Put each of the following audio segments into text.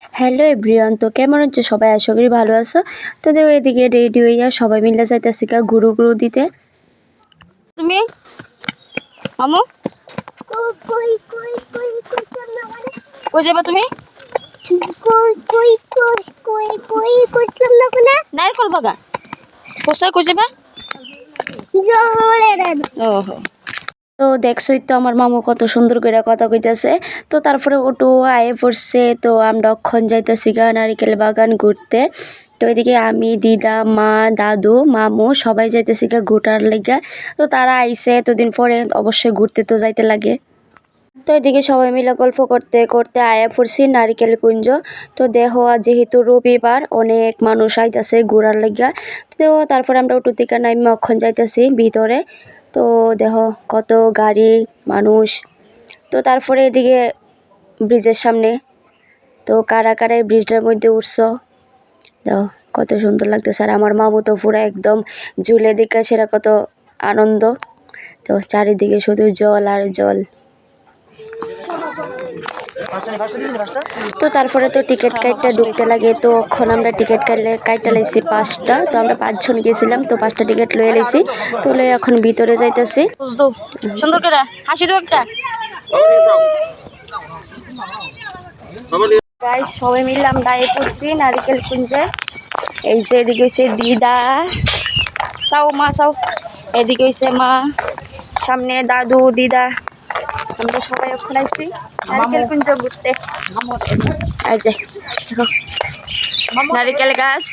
Hello everyone, তো কেমন আছো সবাই? আশা করি ভালো আছো। তো দেখো এদিকে রেডি হইয়া সবাই মিলে যাইতেছি গুরু গুরু দিতে। তুমি মামু কই যাবা তুমি? নারকল বাগান কোথায় কই যাবা? ওহো, তো দেখছোই তো আমার মামু কত সুন্দর করে কথা কইতাছে। তো তারপরে ওটু আয়ে পড়ছে, তো আমরা অক্ষণ যাইতেছি নারিকেল বাগান ঘুরতে। তো এদিকে আমি, দিদা, মা, দাদু, মামু সবাই যাইতেছি ঘুরটার লেগে। তো তারা আইছে এতদিন পরে, অবশ্যই ঘুরতে তো যাইতে লাগে। তো এদিকে সবাই মিলে গল্প করতে করতে আয়া পড়ছি নারিকেল কুঞ্জ। তো দেখো যেহেতু রবিবার অনেক মানুষ আইতাছে ঘোরার লাগিয়া। তো তারপরে আমরা অটো থেকে নাইমা অক্ষণ যাইতেছি ভিতরে। তো দেখো কত গাড়ি মানুষ। তো তারপরে এদিকে ব্রিজের সামনে, তো কারা কারা এই ব্রিজটার মধ্যে উঠছো দেখো কত সুন্দর লাগতেছে। আর আমার মামু তো পুরো একদম ঝুলে দিকে সেরা কত আনন্দ। তো চারিদিকে শুধু জল আর জল। তো তারপরে তো টিকিট কাইটটা ঢুকতে লাগে। তো এখন আমরা টিকিট কাইটটা লাইছি 5টা। তো আমরা 5 জন গেছিলাম, তো 5টা টিকিট লয়ে লাইছি। তো লয়ে এখন ভিতরে যাইতেছি। সুন্দর করে হাসি দাও একটা। গাইস সবাই মিলে আমরা আয়ে পড়ছি নারিকেল কুঞ্জে। এই যে এদিকে হইছে দিদা, চাও মা চাও, এদিকে হইছে মা, সামনে দাদু দিদা। আমরা সবাই ওখানে আইছি নারিকেল কুঞ্জ ঘুরতে। এই যে দেখো নারিকেল গাছ।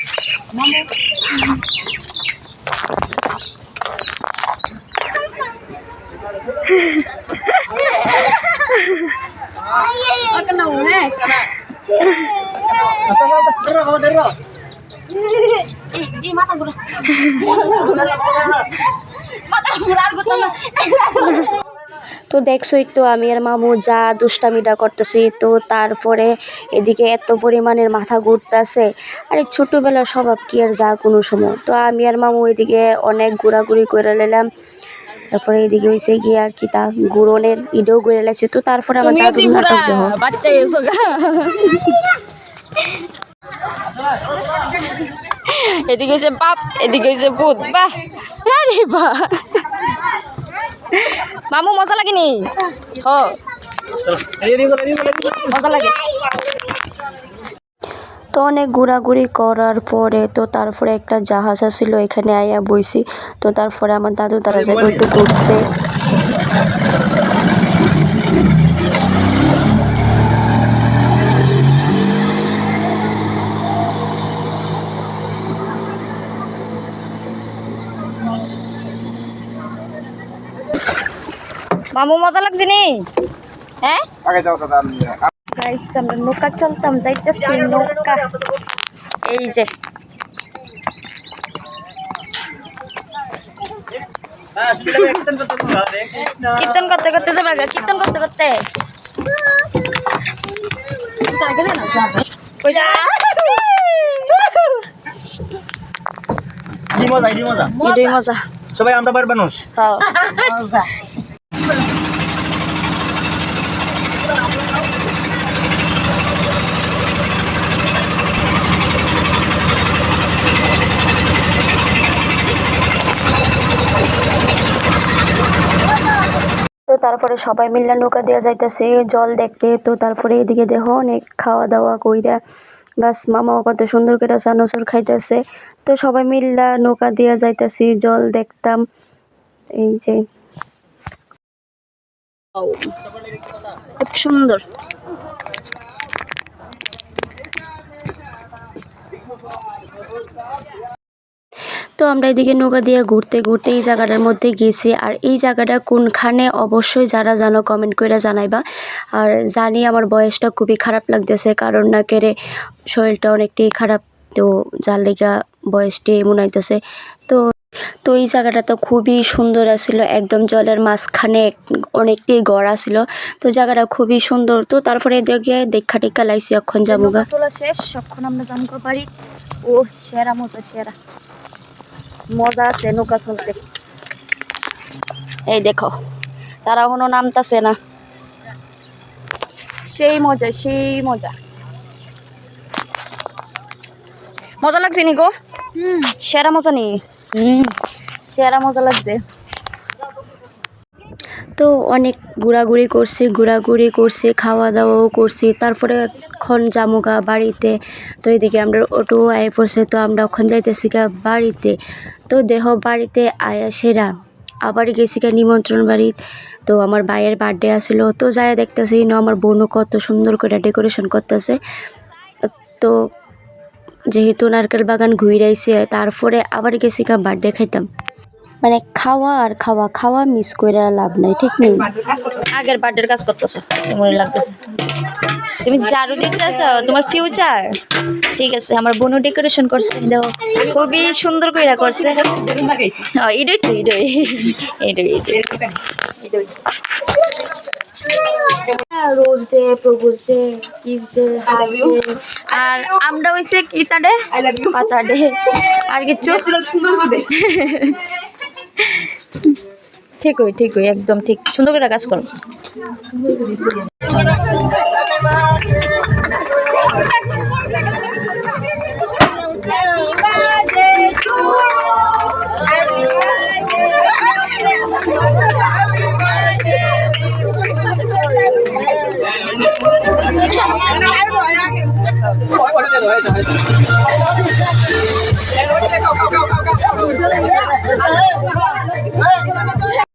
তো দেখছোই তো আমি আর মামু যা দুষ্টামিটা করতেছি। তো তারপরে এদিকে এত পরিমাণের মাথা ঘুরতেছে। আর এই ছোটোবেলার স্বভাব কি আর যা কোনো সময়। তো আমি আর মামু এদিকে অনেক ঘোরাঘুরি করে নিলাম। তারপরে এদিকে হয়েছে গিয়া কিতা গুড়নের ইডেও ঘুরে লাগছে। তো তারপরে আমার দাদুর নাটক দেহ বাচ্চা গেছো গা। এদিকে হয়েছে বাপ, এদিকে হয়েছে ভূত। বাহ আরে বাহ, মামু মজা লাগেনি? মজা লাগে। তো অনেক ঘোরাঘুরি করার পরে তো তারপরে একটা জাহাজ আসছিল, এখানে আইয়া বইছি। তো তারপরে আমার দাদু তারা যাবে একটু ঘুরতে। মামু মজা লাগছে নি? হ্যাঁ গাইস আমরা নৌকা চলতাম যাইতেছি নৌকা। এই যে কীর্তন করতে করতে যাবে, কীর্তন করতে করতে মজা সবাই আমরা বার মানুষ। তো তারপরে সবাই মিল্লা নৌকা দেওয়া যাইতেছে জল দেখতে। তো তারপরে এদিকে দেখো অনেক খাওয়া দাওয়া কইরা বাস মামাও কত সুন্দর করে চানাচুর খাইতেছে। তো সবাই মিল্লা নৌকা দেওয়া যাইতেছি জল দেখতাম। এই যে খুব সুন্দর। তো আমরা এদিকে নৌকা দিয়ে ঘুরতে ঘুরতে এই জায়গাটার মধ্যে গেছি। আর এই জায়গাটা কোনখানে অবশ্যই যারা জানো কমেন্ট করে জানাইবা। আর জানি আমার বয়সটা খুবই খারাপ লাগতেছে, কারণ না কেড়ে শরীরটা অনেকটাই খারাপ। তো যার লেগা বয়সটি এমন হইতেছে। তো তো এই জায়গাটা তো খুবই সুন্দর আছিল, একদম জলের মাঝখানে অনেকটাই গড়া ছিল। তো জায়গাটা খুবই সুন্দর। তো তারপরে এদিকে দেখা টেক্কা লাইছি, এখন যাবো চলা শেষ, এখন আমরা জানতে পারি। ও সেরা মজা, সেরা মজা আছে নৌকা চলতে। এই দেখো তারা কোনো নামতাছে না, সেই মজা সেই মজা। মজা লাগছে নি গো? সেরা মজা নি? সেরা মজা লাগছে। তো অনেক ঘোরাঘুরি করছি, খাওয়া দাওয়াও করছি, তারপরে এখন জামুগা বাড়িতে। তো এদিকে আমরা অটো আয়ে পড়ছে, তো আমরা এখন যাইতেছি গা বাড়িতে। তো দেহ বাড়িতে আয়া সেরা আবার গেছি গা নিমন্ত্রণ বাড়ি। তো আমার ভাইয়ের বার্থডে আসলো, তো যাই দেখতেছি আমার বোনও কত সুন্দর করে ডেকোরেশন করতেছে। তো যেহেতু নারকেল বাগান ঘুরাইছে, তারপরে আবার গেছি গা বার্থডে খাইতাম। মানে খাওয়া আর খাওয়া খাওয়া মিস করে লাভ নাই, ঠিক নেই। আগের বার্থডের কাজ করতেছো মনে লাগতেছে, তুমি ঝাড়ু দিতেছ তোমার ফিউচার। ঠিক আছে, আমার বোনও ডেকোরেশন করছে, দেখো খুবই সুন্দর করে করছে। এটাই তো এটাই রোজ দে, প্রপোজ দে, কিস দে, আর আমরা হইছে কি তাডে পাতা ডে, আর কিছু ঠিক হই একদম ঠিক, সুন্দর করে কাজ করো।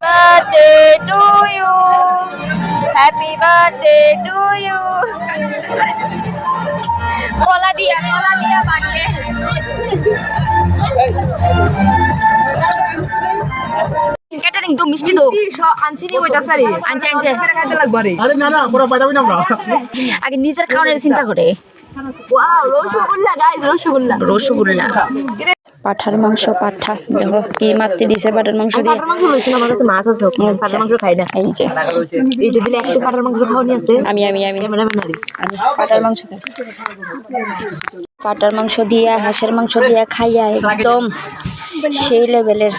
Birthday to you, happy birthday to you. Kola dia birthday. Catering tuh misti tuh. আনছি নি কইতাছ রে আনছে খাইতে লাগবে রে। আরে না পুরো পাঠাবি না আমরা। আগে নিজের খাওয়ানোর চিন্তা করে। Wow rasgulla guys, rasgulla. পাঠার মাংস, পাঠা দেখো কি মারতে দিছে পাঠার মাংস দিয়ে। পাঠার মাংস লইছি না, আমার কাছে মাছ আছে, পাঠার মাংস খাই না। এই যে এই টেবিলে একটা পাঠার মাংস খাওয়ানি আছে। আমি ক্যামেরাম্যান আরে আমি পাঠার মাংস খাই। পাঠার মাংস দিয়া হাঁসের মাংস দিয়া খাইয়া একদম সেই লেভেলের।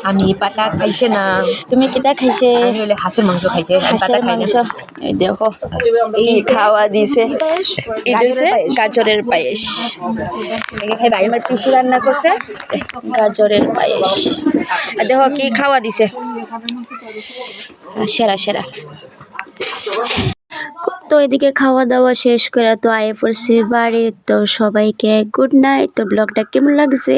আমি পাটা খাইছে না, তুমি কিটা খাইছে? আমি হইলে হাঁসের মাংস খাইছে, আমি পাটা হাঁসের খাই না। মাংস। এই দেখো এই খাওয়া দিছে, এটা হচ্ছে গাজরের পায়েস। খাই ভাই আমার পিসি রান্না করছে গাজরের পায়েস। আর দেখো কি খাওয়া দিছে, সেরা। তো এদিকে খাওয়া দাওয়া শেষ করে তো আয়ে পড়ছে বাড়ি। তো সবাইকে গুড নাইট। তো ব্লগটা কেমন লাগছে?